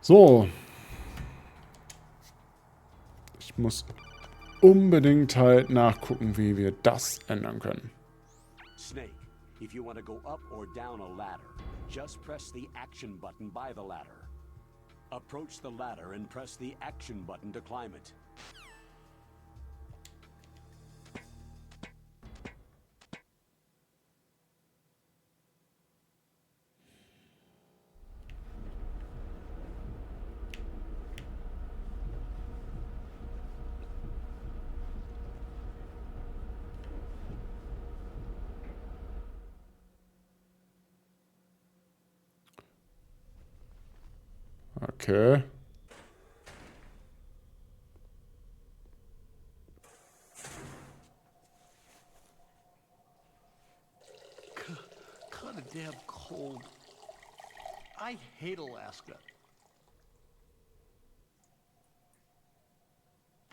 So. Ich muss unbedingt halt nachgucken, wie wir das ändern können. Snake, if you want to go up or down a ladder, just press the action button by the ladder. Approach the ladder and press the action button to climb it. Okay. Kind of damn cold. I hate Alaska.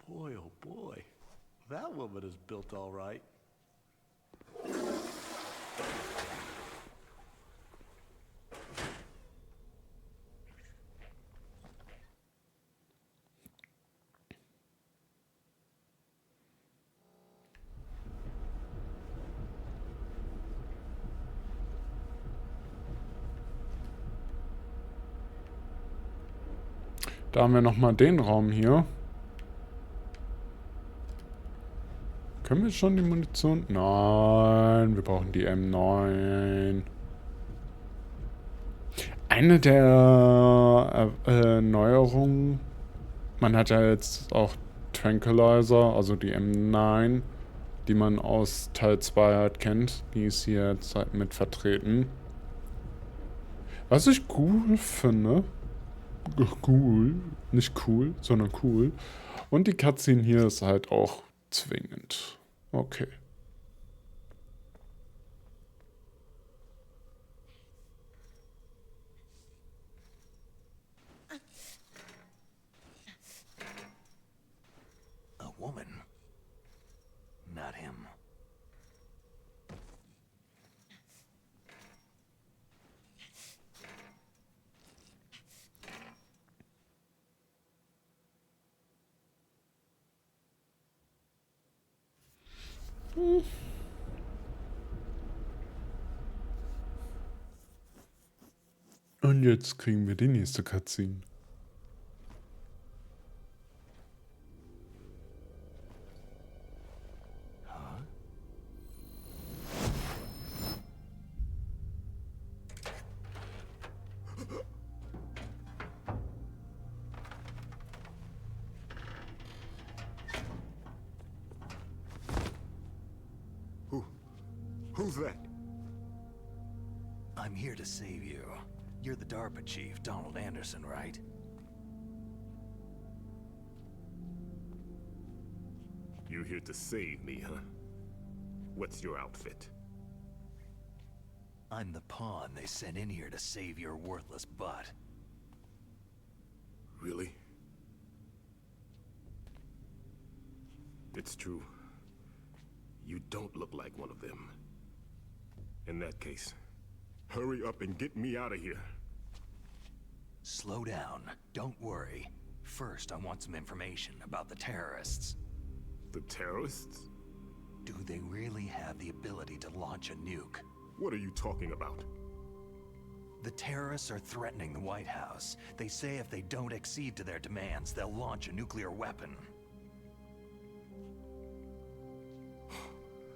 Boy, oh boy. That woman is built all right. Da haben wir nochmal den Raum hier. Können wir schon die Munition? Nein, wir brauchen die M9. Eine der Neuerungen, man hat ja jetzt auch Tranquilizer, also die M9, die man aus Teil 2 halt kennt. Die ist hier jetzt halt mit vertreten. Was ich cool finde, cool, nicht cool, sondern cool. Und die Cutscene hier ist halt auch zwingend. Okay. A woman. Not him. Und jetzt kriegen wir die nächste Cutscene. Who's that? I'm here to save you. You're the DARPA-Chef Donald Anderson, right? You here to save me, huh? What's your outfit? I'm the pawn they sent in here to save your worthless butt. Really? It's true. You don't look like one of them. In that case, hurry up and get me out of here. Slow down. Don't worry. First, I want some information about the terrorists. The terrorists? Do they really have the ability to launch a nuke? What are you talking about? The terrorists are threatening the White House. They say if they don't accede to their demands, they'll launch a nuclear weapon.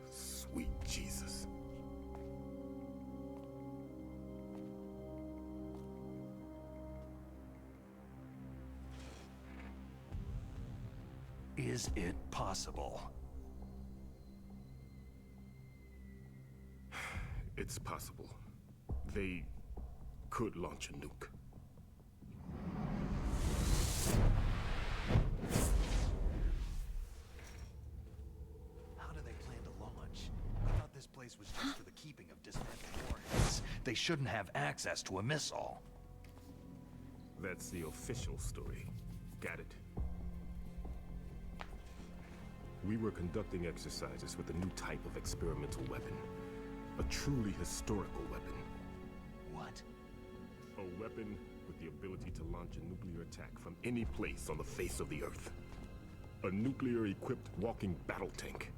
Sweet Jesus. Is it possible? It's possible. They could launch a nuke. How do they plan to launch? I thought this place was just for the keeping of dismantled warheads. They shouldn't have access to a missile. That's the official story. Got it. We were conducting exercises with a new type of experimental weapon. A truly historical weapon. What? A weapon with the ability to launch a nuclear attack from any place on the face of the Earth. A nuclear-equipped walking battle tank.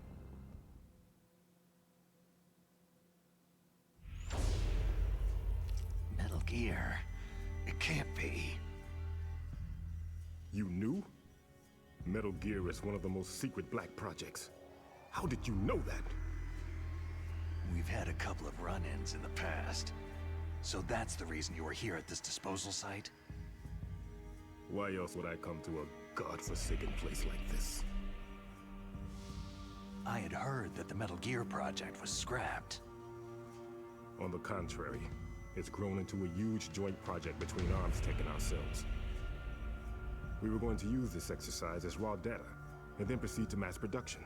Metal Gear. It can't be. You knew? Metal Gear is one of the most secret black projects. How did you know that? We've had a couple of run-ins in the past. So that's the reason you were here at this disposal site? Why else would I come to a godforsaken place like this? I had heard that the Metal Gear project was scrapped. On the contrary, it's grown into a huge joint project between ArmsTech and ourselves. We were going to use this exercise as raw data, and then proceed to mass production.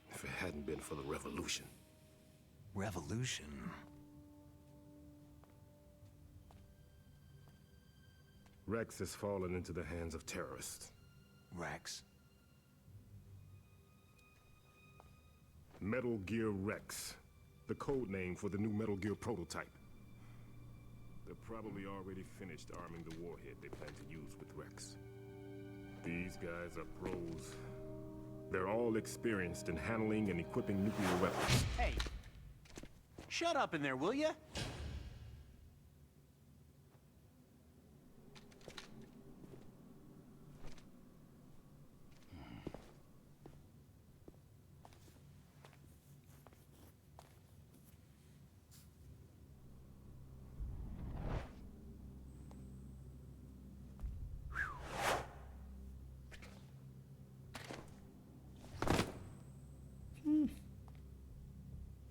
If it hadn't been for the revolution. Revolution? Rex has fallen into the hands of terrorists. Rex? Metal Gear Rex, the code name for the new Metal Gear prototype. They're probably already finished arming the warhead they plan to use with Rex. These guys are pros. They're all experienced in handling and equipping nuclear weapons. Hey! Shut up in there, will ya?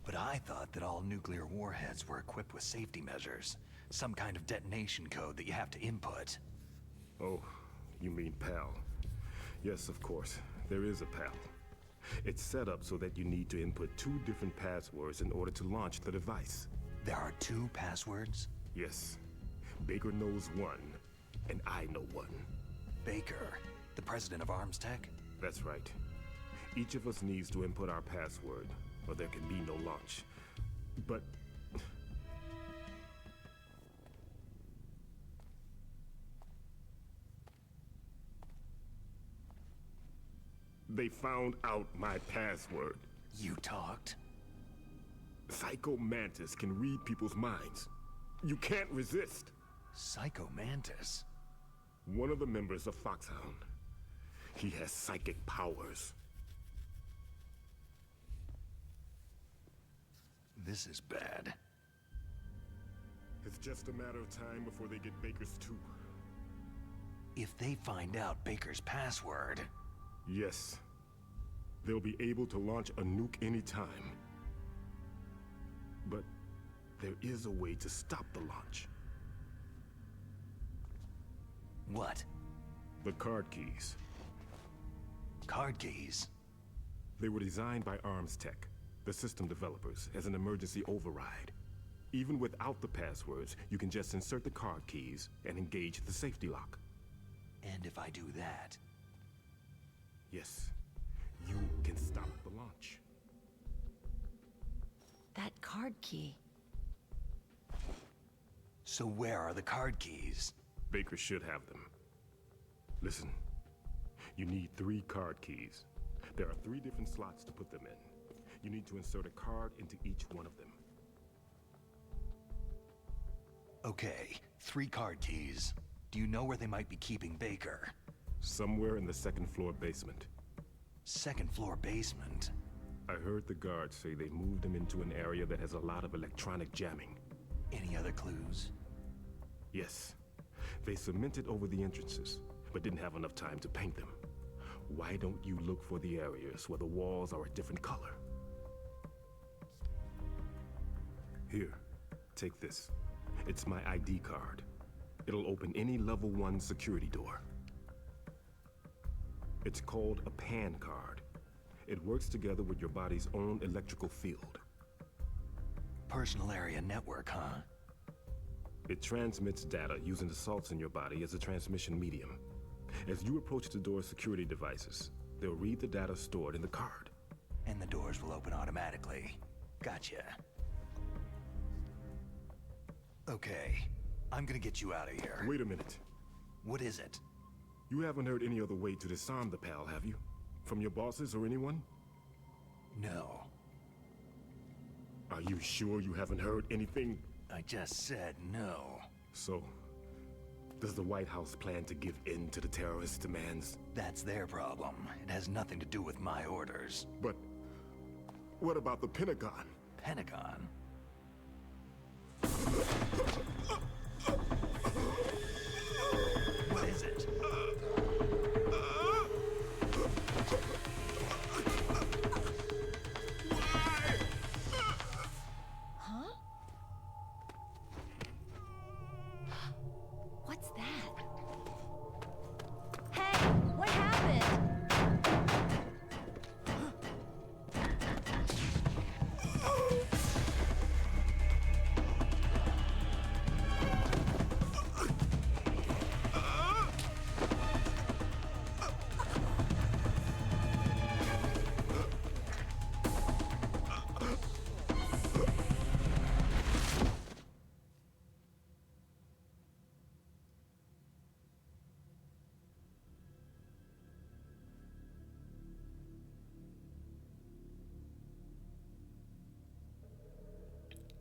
But I thought that all nuclear warheads were equipped with safety measures. Some kind of detonation code that you have to input. Oh, you mean PAL. Yes, of course. There is a PAL. It's set up so that you need to input 2 different passwords in order to launch the device. There are 2 passwords? Yes. Baker knows one, and I know one. Baker, the president of ArmsTech? That's right. Each of us needs to input our password, or there can be no launch. But... they found out my password. You talked? Psycho Mantis can read people's minds. You can't resist. Psycho Mantis? One of the members of FOXHOUND. He has psychic powers. This is bad. It's just a matter of time before they get Baker's too. If they find out Baker's password... Yes. They'll be able to launch a nuke anytime. But there is a way to stop the launch. What? The card keys. Card keys? They were designed by ArmsTech, the system developers, as an emergency override. Even without the passwords, you can just insert the card keys and engage the safety lock. And if I do that... Yes, you can stop the launch. That card key. So where are the card keys? Baker should have them. Listen, you need 3 card keys. There are 3 different slots to put them in. You need to insert a card into each one of them. Okay, 3 card keys. Do you know where they might be keeping Baker? Somewhere in the 2nd floor basement. 2nd floor basement? I heard the guards say they moved him into an area that has a lot of electronic jamming. Any other clues? Yes. They cemented over the entrances, but didn't have enough time to paint them. Why don't you look for the areas where the walls are a different color? Here, take this. It's my ID card. It'll open any level 1 security door. It's called a PAN card. It works together with your body's own electrical field. Personal area network, huh? It transmits data using the salts in your body as a transmission medium. As you approach the door's security devices, They'll read the data stored in the card. And the doors will open automatically. Gotcha. Okay, I'm gonna get you out of here. Wait a minute. What is it? You haven't heard any other way to disarm the PAL, have you? From your bosses or anyone? No. Are you sure you haven't heard anything? I just said no. So, does the White House plan to give in to the terrorists' demands? That's their problem. It has nothing to do with my orders. But what about the Pentagon? Pentagon? What is it? Huh? What's that? Hey, what happened?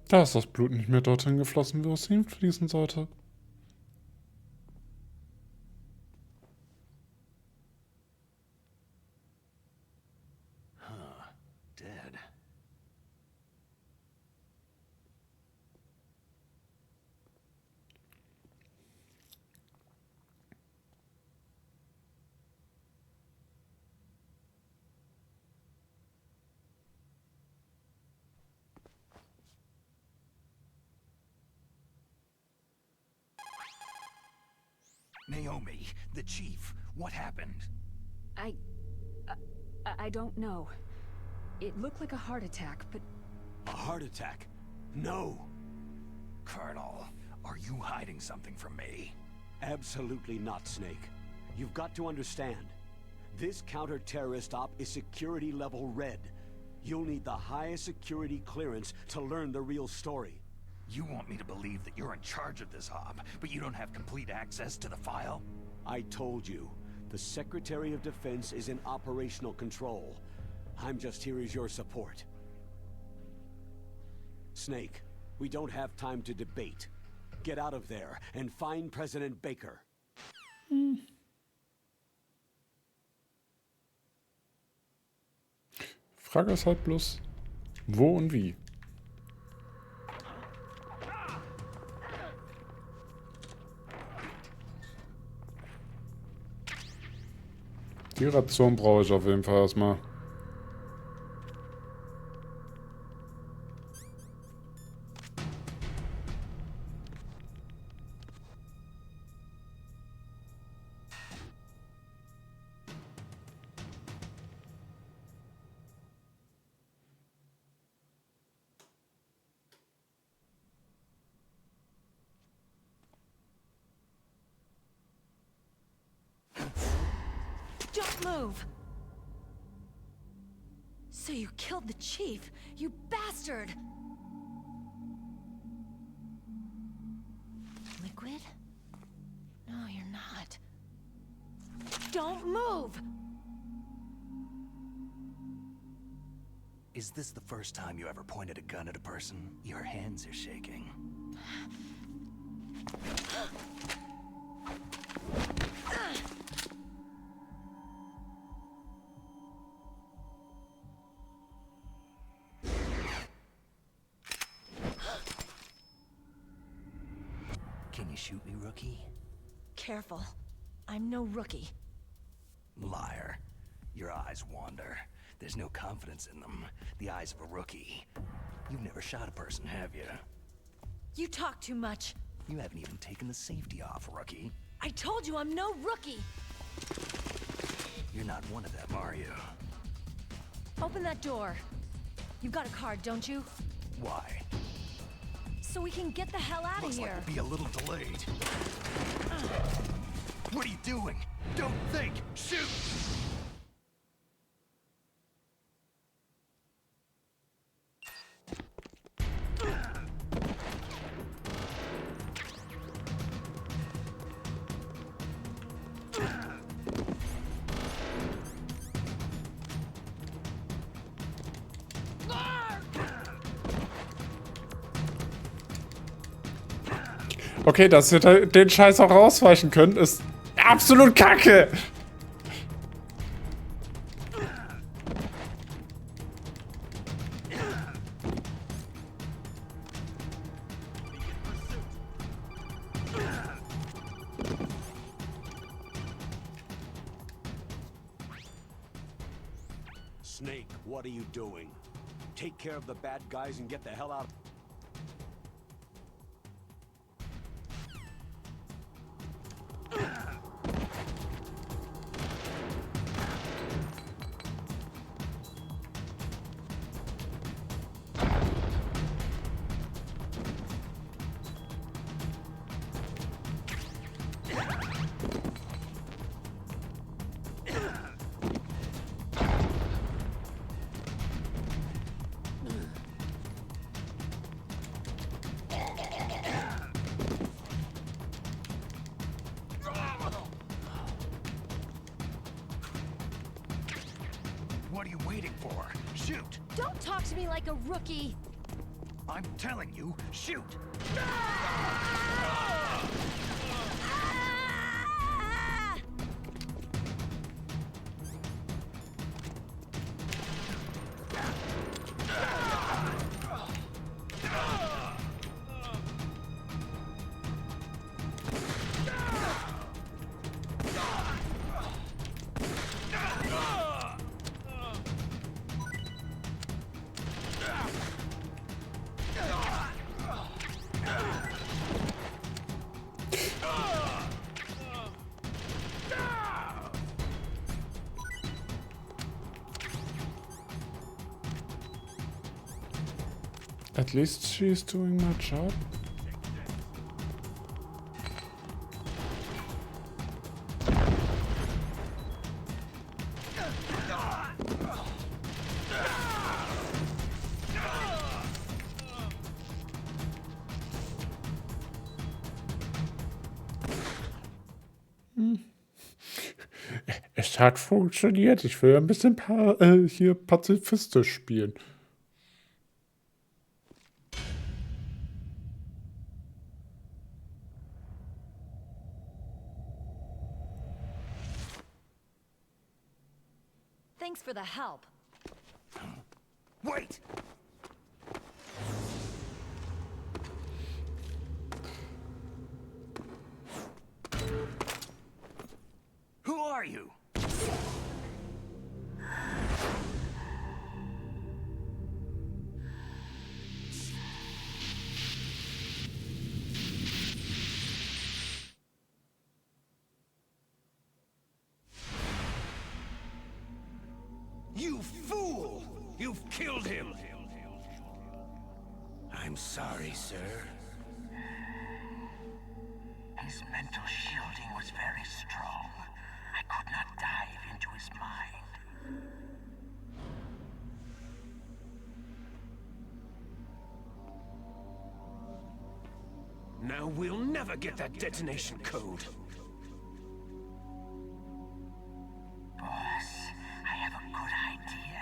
Da ist das Blut nicht mehr dorthin geflossen, wo es hinfließen sollte. Dead. Naomi, the chief, what happened? I don't know. It looked like a heart attack, but A heart attack? No. Colonel, are you hiding something from me? Absolutely not, Snake. You've got to understand. This counter-terrorist op is security level red. You'll need the highest security clearance to learn the real story. You want me to believe that you're in charge of this op, but you don't have complete access to the file? I told you. The Secretary of Defense is in operational control. I'm just here as your support. Snake, we don't have time to debate. Get out of there and find President Baker. Frage ist halt bloß, wo und wie. Die Ration brauche ich auf jeden Fall erstmal. Don't move! So you killed the chief, you bastard! Liquid? No, you're not. Don't move! Is this the first time you ever pointed a gun at a person? Your hands are shaking. Can you shoot me, rookie? Careful. I'm no rookie. Liar. Your eyes wander. There's no confidence in them. The eyes of a rookie. You've never shot a person, have you? You talk too much. You haven't even taken the safety off, rookie. I told you I'm no rookie! You're not one of them, are you? Open that door. You've got a card, don't you? Why? So we can get the hell out of Looks here. like we'll be a little delayed. What are you doing? Don't think! Shoot! Okay, dass wir den Scheiß auch ausweichen können, ist absolut kacke. Snake, what are you doing? Take care of the bad guys and get the hell out. What are you waiting for? Shoot! Don't talk to me like a rookie! I'm telling you, shoot! At least she's doing my job. Es hat funktioniert. Ich will ein bisschen hier pazifistisch spielen. Thanks for the help. Wait! Who are you? You fool! You've killed him! I'm sorry, sir. His mental shielding was very strong. I could not dive into his mind. Now we'll never get that detonation code. Boss, I have a good idea.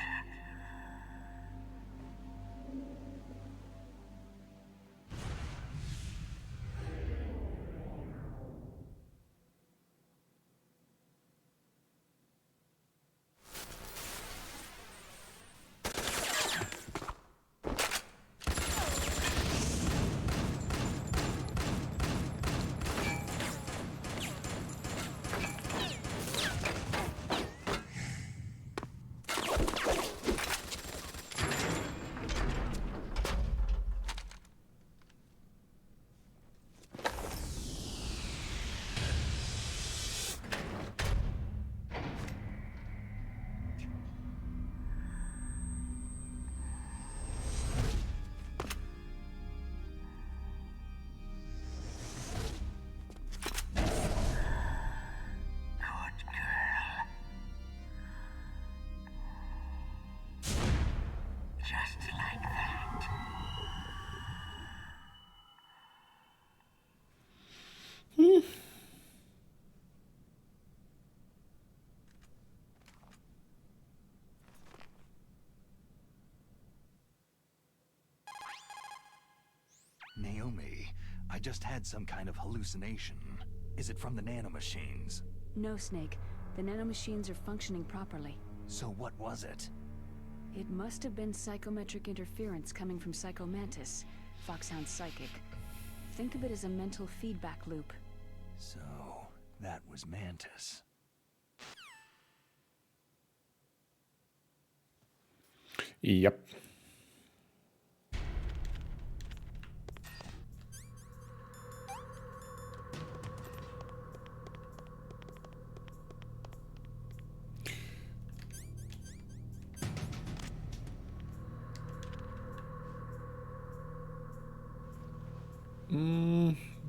Naomi, I just had some kind of hallucination. Is it from the nanomachines? No, Snake. The nanomachines are functioning properly. So what was it? It must have been psychometric interference coming from Psychomantis, FOXHOUND's psychic. Think of it as a mental feedback loop. So, that was Mantis. Yep.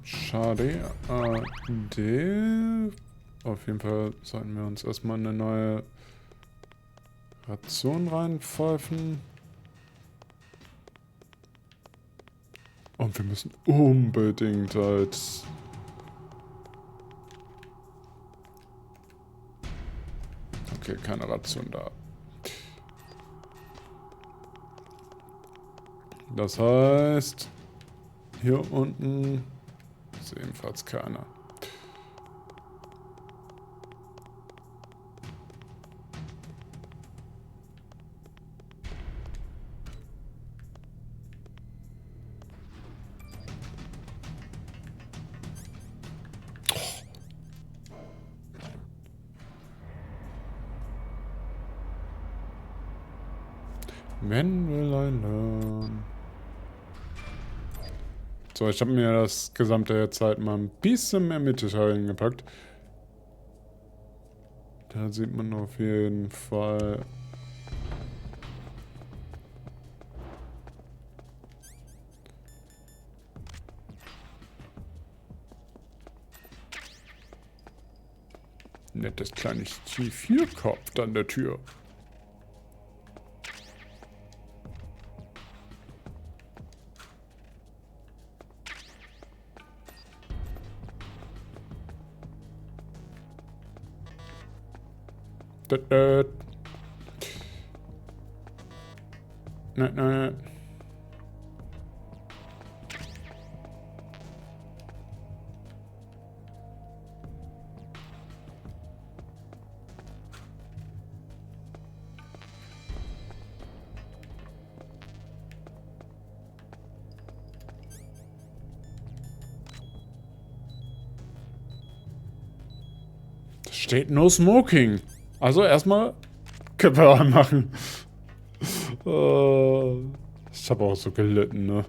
Schade. Auf jeden Fall sollten wir uns erstmal eine neue Ration reinpfeifen. Und wir müssen unbedingt halt... Okay, keine Ration da. Das heißt... Hier unten ist ebenfalls keiner. When will I learn? So, ich habe mir das gesamte jetzt halt mal ein bisschen mehr mittig reingepackt. Da sieht man auf jeden Fall... Nettes kleines T4-Kopf an der Tür. Nein. Da steht no smoking. Also erstmal Kippe anmachen. Ich habe auch so gelitten, ne?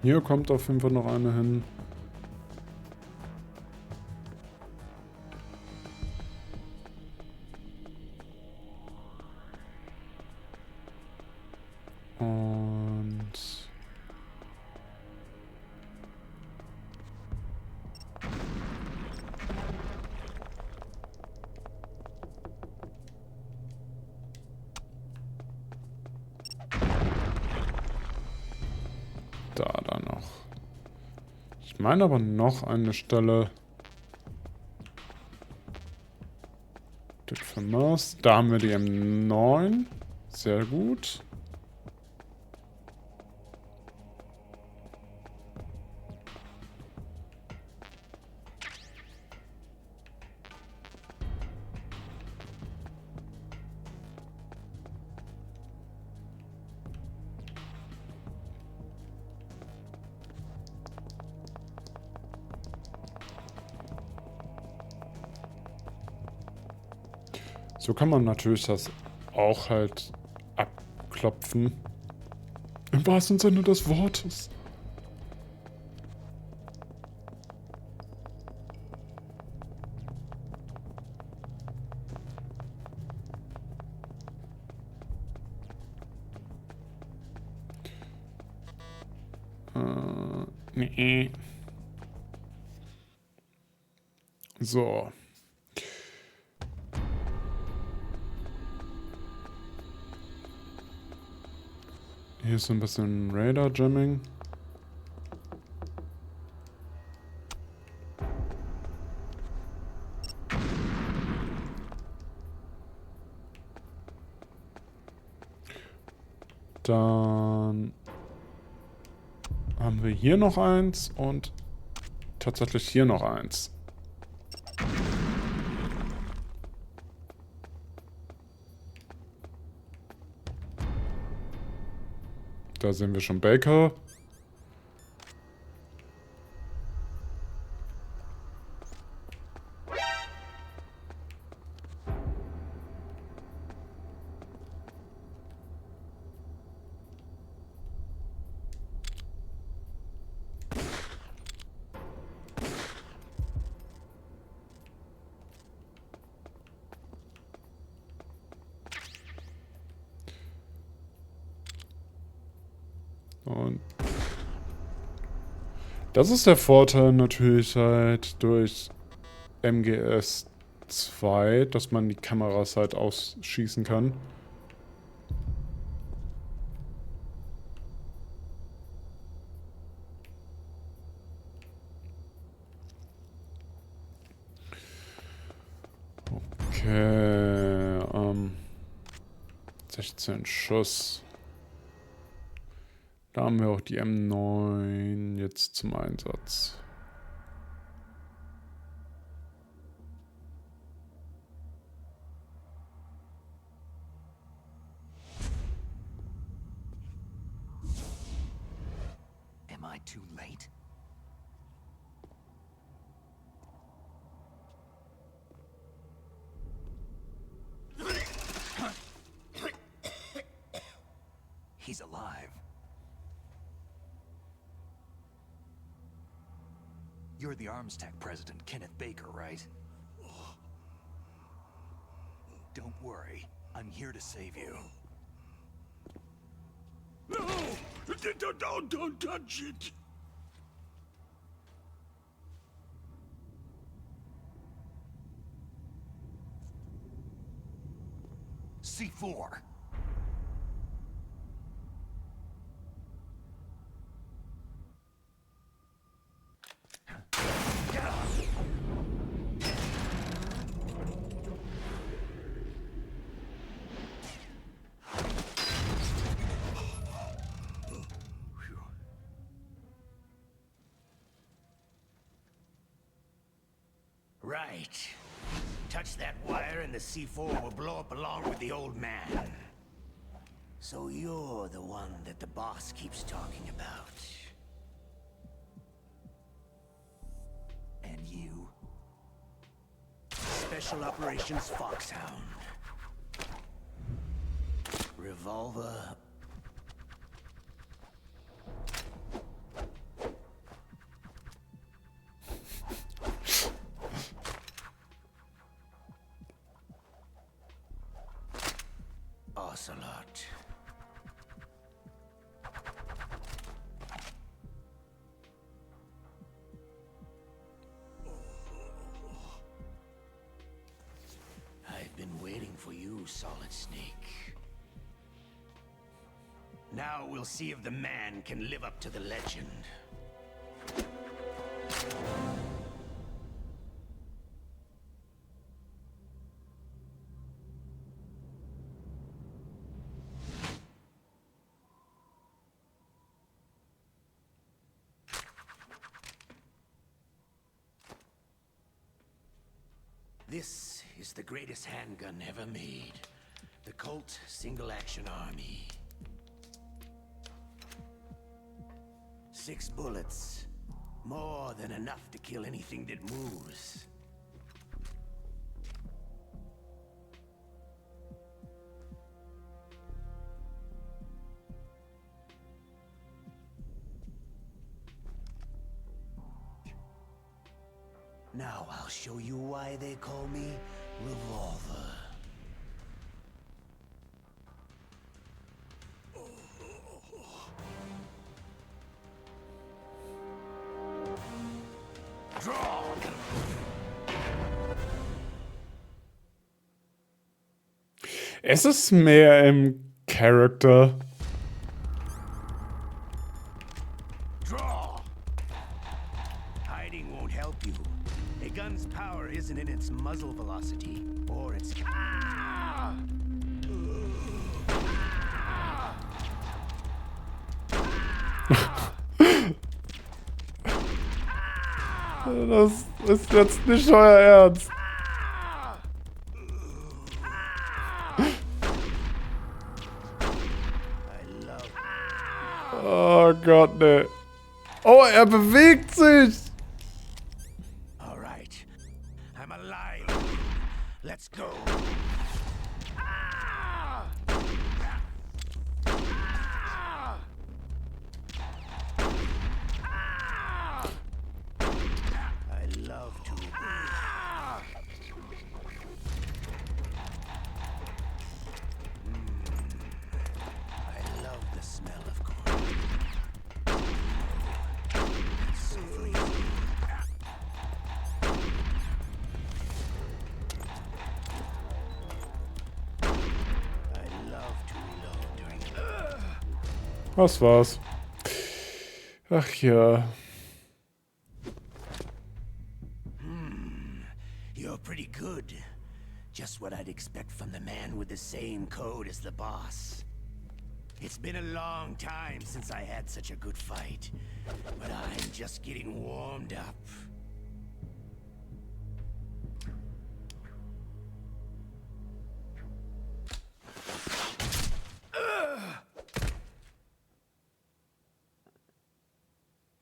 Hier kommt auf jeden Fall noch eine hin. Und... Da noch. Ich meine aber noch eine Stelle. Das Firmen. Da haben wir die M9. Sehr gut. So kann man natürlich das auch halt abklopfen. Im wahrsten Sinne des Wortes. Nee. So. Hier ist so ein bisschen Radar-Jamming. Dann haben wir hier noch eins und tatsächlich hier noch eins. Da sehen wir schon Baker. Und das ist der Vorteil natürlich halt durch MGS 2, dass man die Kameras halt ausschießen kann. Okay, 16 Schuss. Da haben wir auch die M9 jetzt zum Einsatz. Am I too late? He's alive. You're the ArmsTech President Kenneth Baker, right? Don't worry. I'm here to save you. No! Don't touch it! C4. Right. Touch that wire and the C4 will blow up along with the old man. So you're the one that the boss keeps talking about. And you? Special Operations Foxhound. Revolver. Ocelot. I've been waiting for you, Solid Snake. Now we'll see if the man can live up to the legend. This is the greatest handgun ever made. The Colt Single Action Army. 6 bullets. More than enough to kill anything that moves. Now I'll show you why they call me Revolver. Es ist mehr im Character. Draw. Hiding won't help you. A gun's power isn't in its muzzle velocity or its. Ah! Das ist jetzt nicht euer Ernst. Oh Gott, ne. Oh, er bewegt sich. All right. I'm alive. Let's go. I love to. I love the smell of corn. It's so freezing. I love to reload during. Was war's? Ach ja. You're pretty good. Just what I'd expect from the man with the same code as the boss. It's been a long time since I had such a good fight, but I'm just getting warmed up.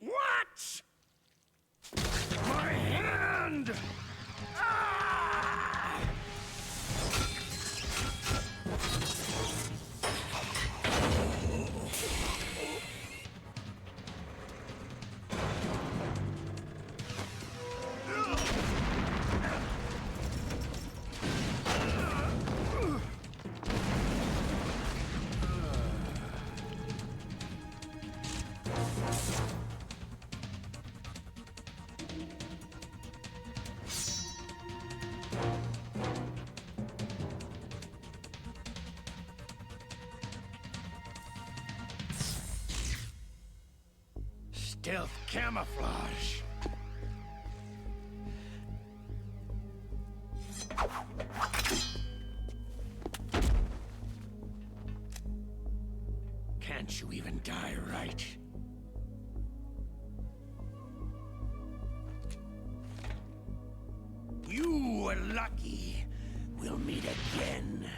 What? My hand! Ah! Stealth camouflage. Can't you even die right? You were lucky. We'll meet again.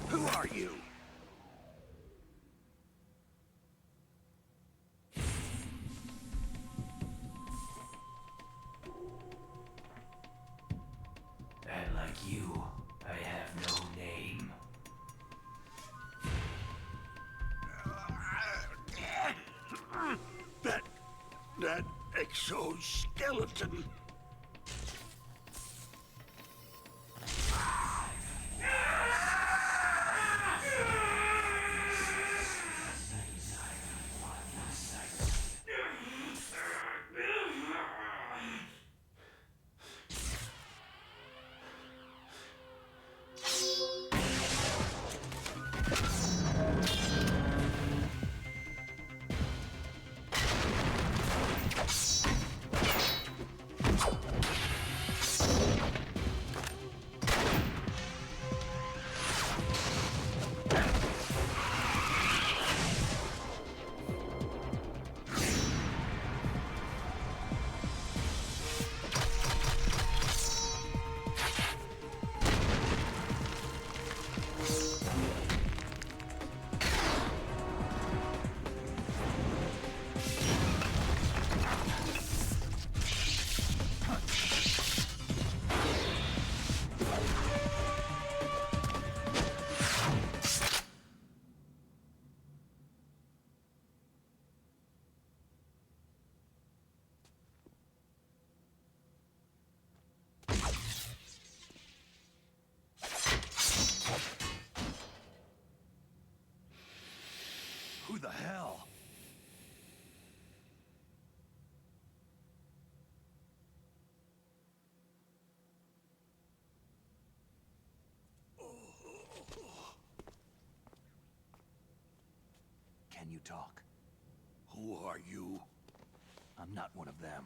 Who are you? And like you, I have no name. That exoskeleton. Who the hell? you talk. Who are you? I'm not one of them.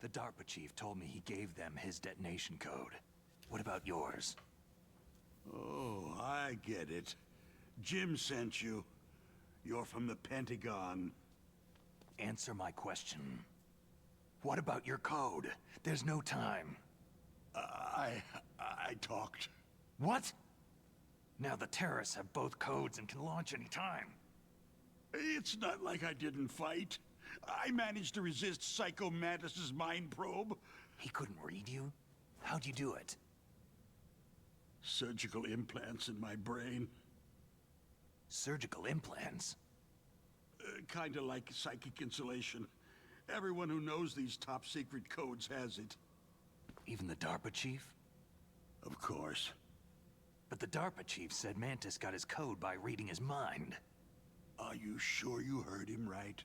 The DARPA chief told me he gave them his detonation code. What about yours? Oh, I get it. Jim sent you. You're from the Pentagon. Answer my question. What about your code? There's no time. I talked. What? Now the terrorists have both codes and can launch any time. It's not like I didn't fight. I managed to resist Psycho Mantis's mind probe. He couldn't read you? How'd you do it? Surgical implants in my brain. Surgical implants? Kinda like psychic insulation. Everyone who knows these top secret codes has it. Even the DARPA chief? Of course. But the DARPA chief said Mantis got his code by reading his mind. Are you sure you heard him right?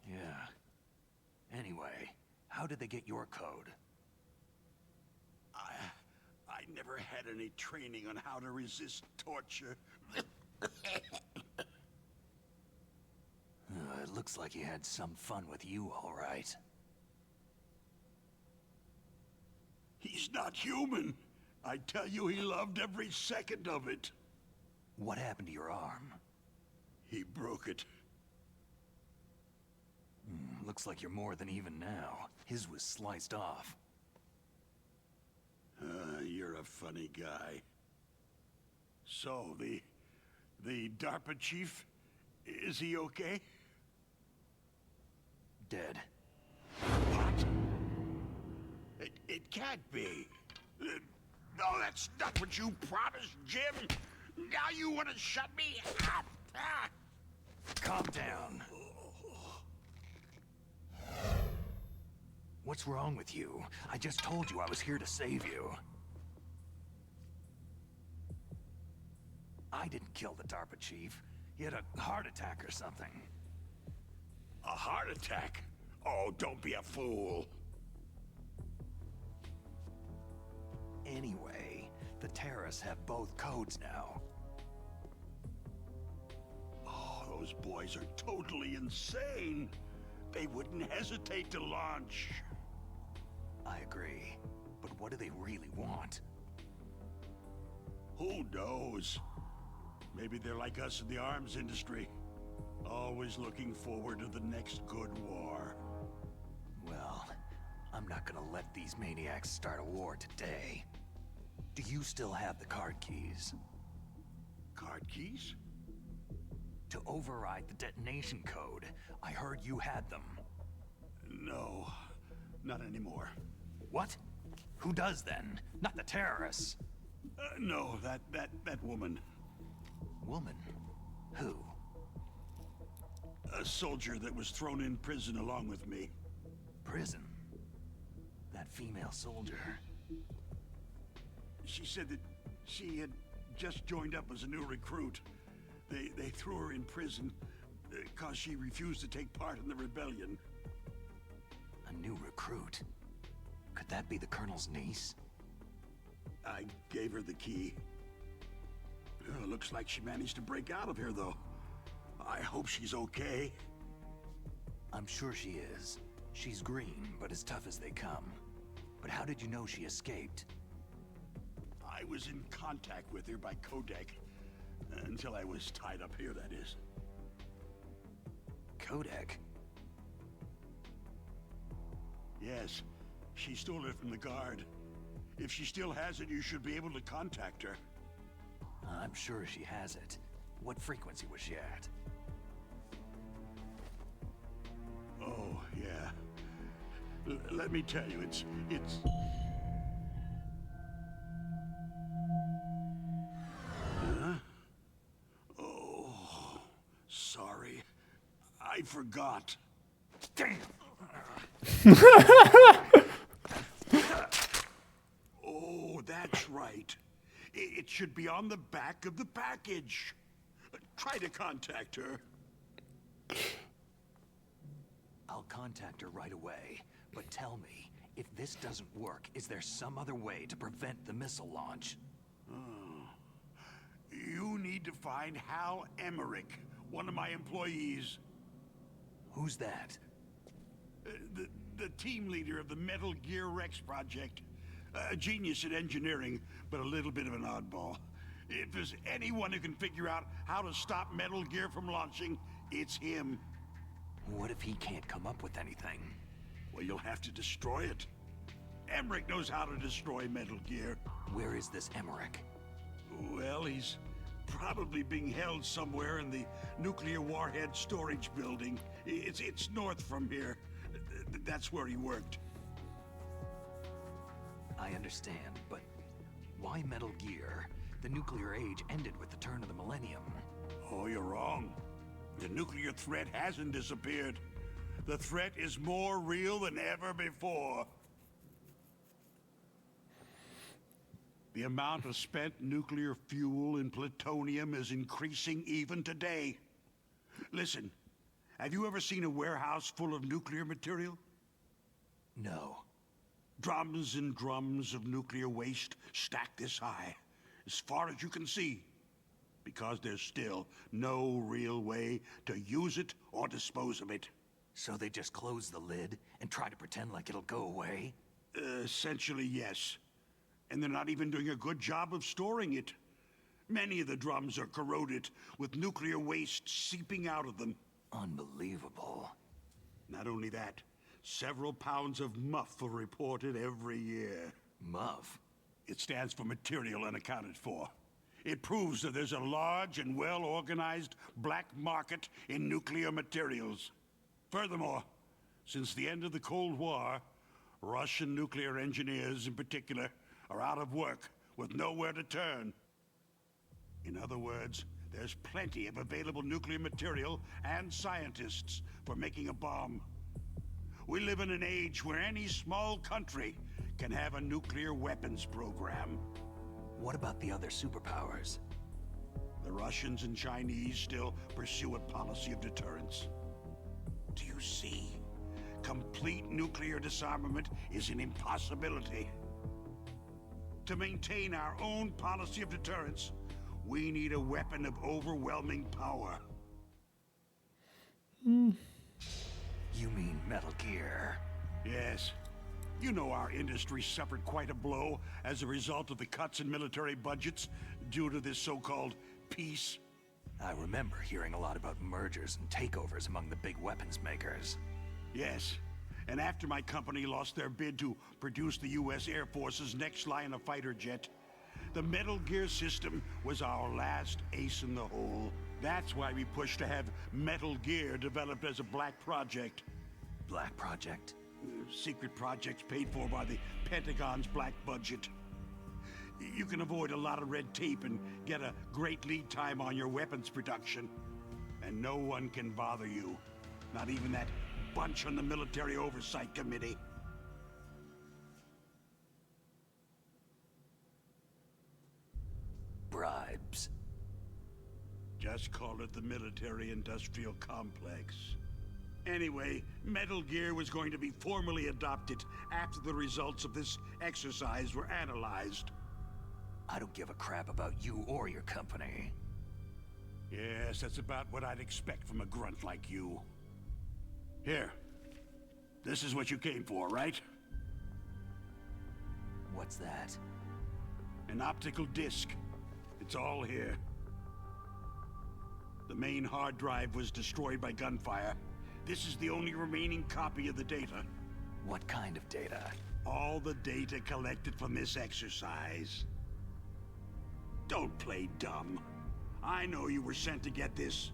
Yeah. Anyway, how did they get your code? I never had any training on how to resist torture. It looks like he had some fun with you, all right. He's not human. I tell you, he loved every second of it. What happened to your arm? He broke it. Looks like you're more than even now. His was sliced off. You're a funny guy. So, the DARPA chief, is he okay? Dead. What? It can't be. No, that's not what you promised, Jim. Now you want to shut me up. Calm down. What's wrong with you? I just told you I was here to save you. I didn't kill the DARPA chief. He had a heart attack or something. A heart attack? Oh, don't be a fool. Anyway, the terrorists have both codes now. Oh, those boys are totally insane. They wouldn't hesitate to launch. I agree. But what do they really want? Who knows? Maybe they're like us in the arms industry. Always looking forward to the next good war. Well, I'm not gonna let these maniacs start a war today. Do you still have the card keys? Card keys? To override the detonation code. I heard you had them. No, not anymore. What? Who does then? Not the terrorists. No, that woman. Woman? Who? A soldier that was thrown in prison along with me. Prison? That female soldier. She said that she had just joined up as a new recruit. They threw her in prison because she refused to take part in the rebellion. A new recruit? Could that be the Colonel's niece? I gave her the key. Looks like she managed to break out of here, though. I hope she's okay. I'm sure she is. She's green, but as tough as they come. But how did you know she escaped? I was in contact with her by codec. Until I was tied up here, that is. Codec? Yes. She stole it from the guard. If she still has it, you should be able to contact her. I'm sure she has it. What frequency was she at? Oh, yeah. Let me tell you, it's... Huh? Oh, sorry. I forgot. Damn! Oh, that's right. It should be on the back of the package. Try to contact her. I'll contact her right away, but tell me, If this doesn't work, is there some other way to prevent the missile launch? You need to find Hal Emmerich, one of my employees. Who's that? The team leader of the Metal Gear Rex project. A genius at engineering, but a little bit of an oddball. If there's anyone who can figure out how to stop Metal Gear from launching, it's him. What if he can't come up with anything? Well, you'll have to destroy it. Emmerich knows how to destroy Metal Gear. Where is this Emmerich? Well, he's probably being held somewhere in the nuclear warhead storage building. It's north from here. That's where he worked. I understand, but why Metal Gear? The nuclear age ended with the turn of the millennium. Oh, you're wrong. The nuclear threat hasn't disappeared. The threat is more real than ever before. The amount of spent nuclear fuel and plutonium is increasing even today. Listen, have you ever seen a warehouse full of nuclear material? No. Drums and drums of nuclear waste stacked this high, as far as you can see, because there's still no real way to use it or dispose of it. So they just close the lid and try to pretend like it'll go away? Essentially, yes. And they're not even doing a good job of storing it. Many of the drums are corroded, with nuclear waste seeping out of them. Unbelievable. Not only that, several pounds of MUF are reported every year. MUF? It stands for material unaccounted for. It proves that there's a large and well-organized black market in nuclear materials. Furthermore, since the end of the Cold War, Russian nuclear engineers in particular are out of work with nowhere to turn. In other words, there's plenty of available nuclear material and scientists for making a bomb. We live in an age where any small country can have a nuclear weapons program. What about the other superpowers? The Russians and Chinese still pursue a policy of deterrence. Do you see? Complete nuclear disarmament is an impossibility. To maintain our own policy of deterrence, we need a weapon of overwhelming power. You mean Metal Gear? Yes. You know our industry suffered quite a blow as a result of the cuts in military budgets due to this so-called peace. I remember hearing a lot about mergers and takeovers among the big weapons makers. Yes. And after my company lost their bid to produce the U.S. Air Force's next line of fighter jet, the Metal Gear system was our last ace in the hole. That's why we pushed to have Metal Gear developed as a black project. Black project? Secret projects paid for by the Pentagon's black budget. You can avoid a lot of red tape and get a great lead time on your weapons production. And no one can bother you. Not even that bunch on the Military Oversight Committee. Bribes. Just call it the military-industrial complex. Anyway, Metal Gear was going to be formally adopted after the results of this exercise were analyzed. I don't give a crap about you or your company. Yes, that's about what I'd expect from a grunt like you. Here. This is what you came for, right? What's that? An optical disc. It's all here. The main hard drive was destroyed by gunfire. This is the only remaining copy of the data. What kind of data? All the data collected from this exercise. Don't play dumb. I know you were sent to get this.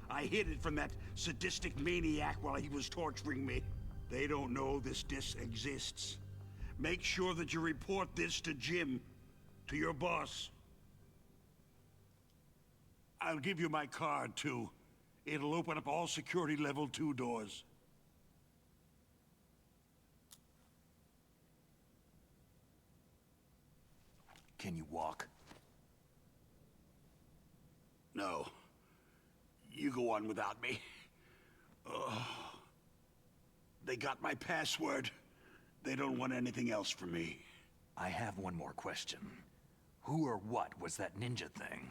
I hid it from that sadistic maniac while he was torturing me. They don't know this disc exists. Make sure that you report this to Jim, to your boss. I'll give you my card, too. It'll open up all security level 2 doors. Can you walk? No. You go on without me. They got my password. They don't want anything else from me. I have one more question. Who or what was that ninja thing?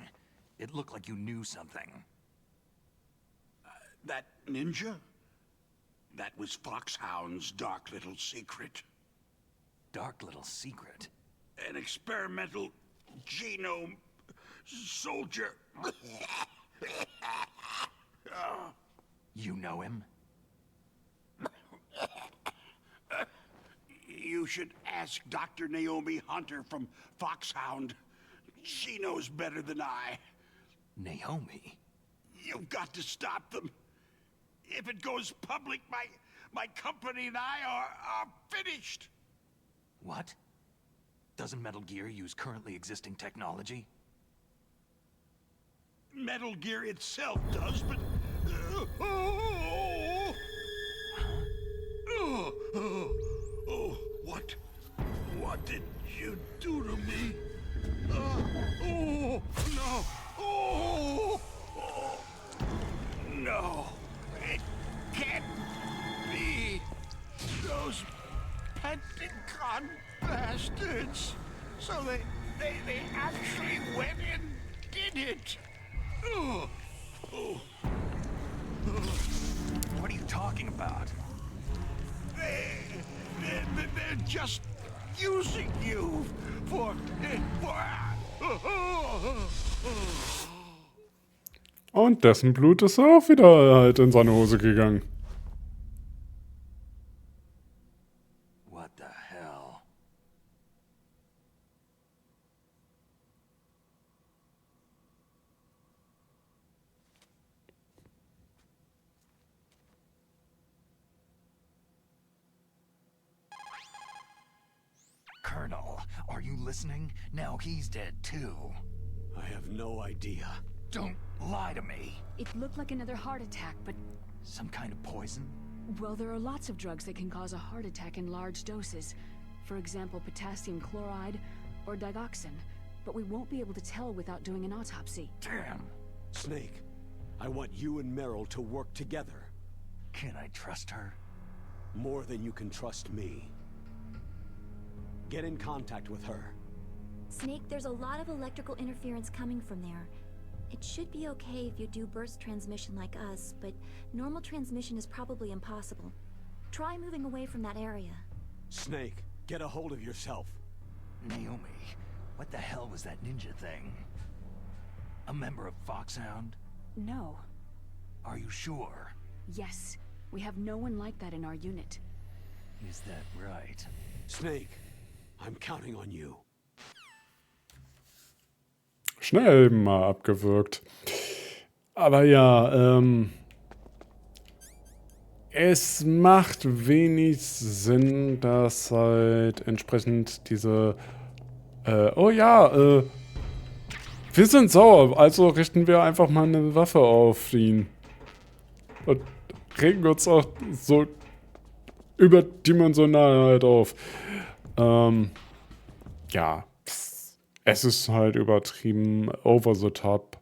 It looked like you knew something. That ninja? That was FOXHOUND's dark little secret. Dark little secret? An experimental genome soldier. You know him? You should ask Dr. Naomi Hunter from FOXHOUND. She knows better than I. Naomi? You've got to stop them. If it goes public, my company and I are finished. What? Doesn't Metal Gear use currently existing technology? Metal Gear itself does, but... What did you do to me? No! No! It can't be! Those Pentagon bastards! So they actually went and did it! What are you talking about? They're just using you for... Und dessen Blut ist auch wieder halt in seine Hose gegangen. What the hell? Colonel, are you listening? Now he's dead too. I have no idea. Don't lie to me. It looked like another heart attack, but... Some kind of poison? Well, there are lots of drugs that can cause a heart attack in large doses. For example, potassium chloride or digoxin. But we won't be able to tell without doing an autopsy. Damn. Snake, I want you and Meryl to work together. Can I trust her? More than you can trust me. Get in contact with her. Snake, there's a lot of electrical interference coming from there. It should be okay if you do burst transmission like us, but normal transmission is probably impossible. Try moving away from that area. Snake, get a hold of yourself. Naomi, what the hell was that ninja thing? A member of FOXHOUND? No. Are you sure? Yes. We have no one like that in our unit. Is that right? Snake, I'm counting on you. Schnell mal abgewürgt. Aber ja, es macht wenig Sinn, dass halt entsprechend diese, oh ja, wir sind sauer, also richten wir einfach mal eine Waffe auf ihn. Und regen uns auch so überdimensional halt auf. Ja. Es ist halt übertrieben over the top.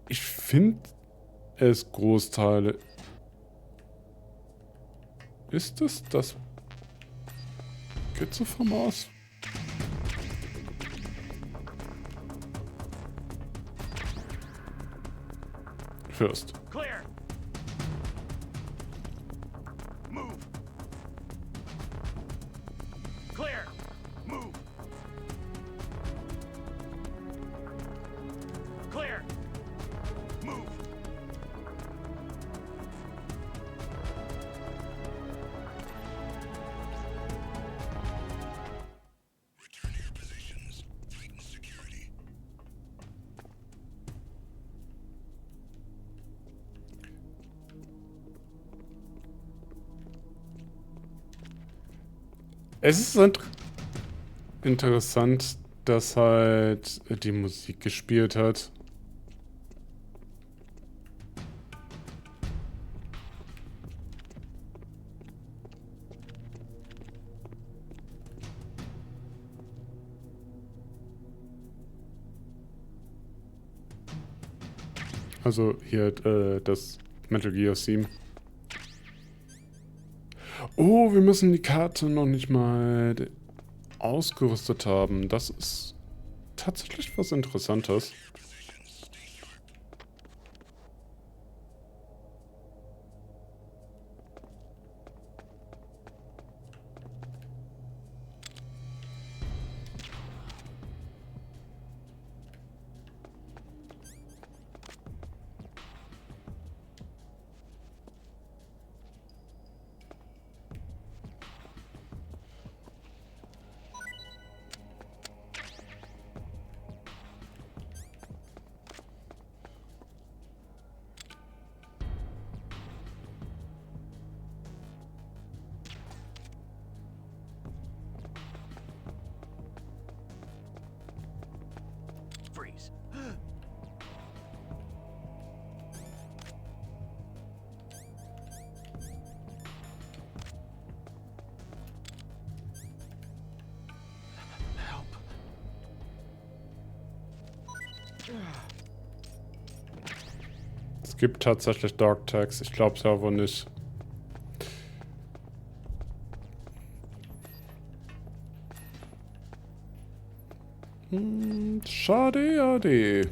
Ich finde es Großteile. Ist es das Skizze-Format? First. Clear! Move! Clear! Move! Clear! Move! Return to your positions. Tighten security. Es ist interessant, dass halt die Musik gespielt hat. Also hier das Metal Gear Theme. Oh, wir müssen die Karte noch nicht mal ausgerüstet haben. Das ist tatsächlich was Interessantes. Freeze. Help. Es gibt tatsächlich Dog Tags. Ich glaube es ja wohl nicht. Schade, Ade.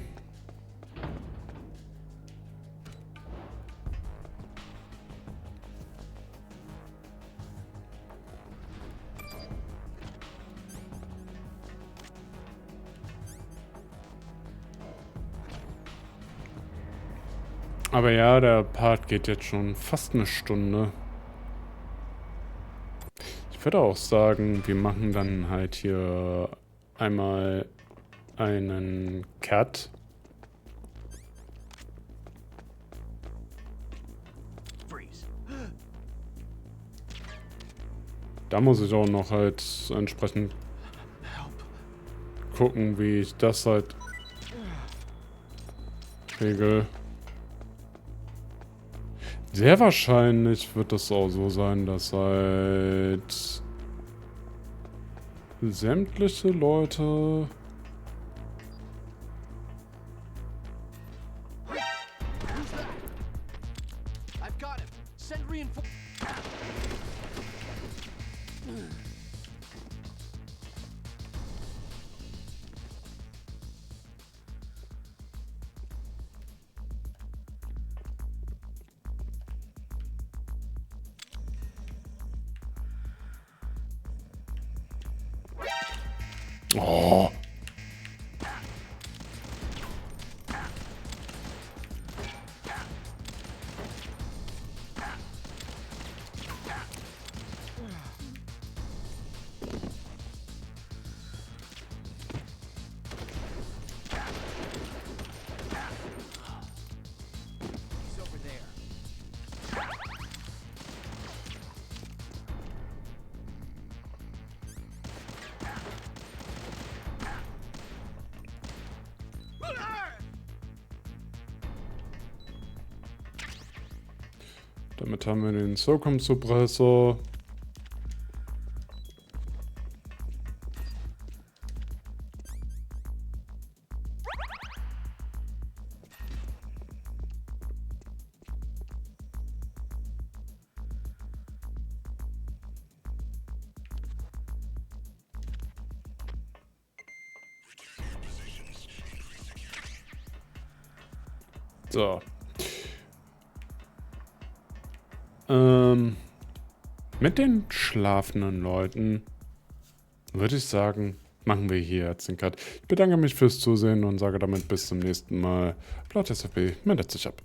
Aber ja, der Part geht jetzt schon fast eine Stunde. Ich würde auch sagen, wir machen dann halt hier einmal einen Cut. Da muss ich auch noch halt entsprechend gucken, wie ich das halt regel. Sehr wahrscheinlich wird es auch so sein, dass halt sämtliche Leute Oh. Damit haben wir den Circum-Suppressor. So. Mit den schlafenden Leuten würde ich sagen, machen wir hier jetzt den Cut. Ich bedanke mich fürs Zusehen und sage damit bis zum nächsten Mal. Blatt SFB meldet sich ab.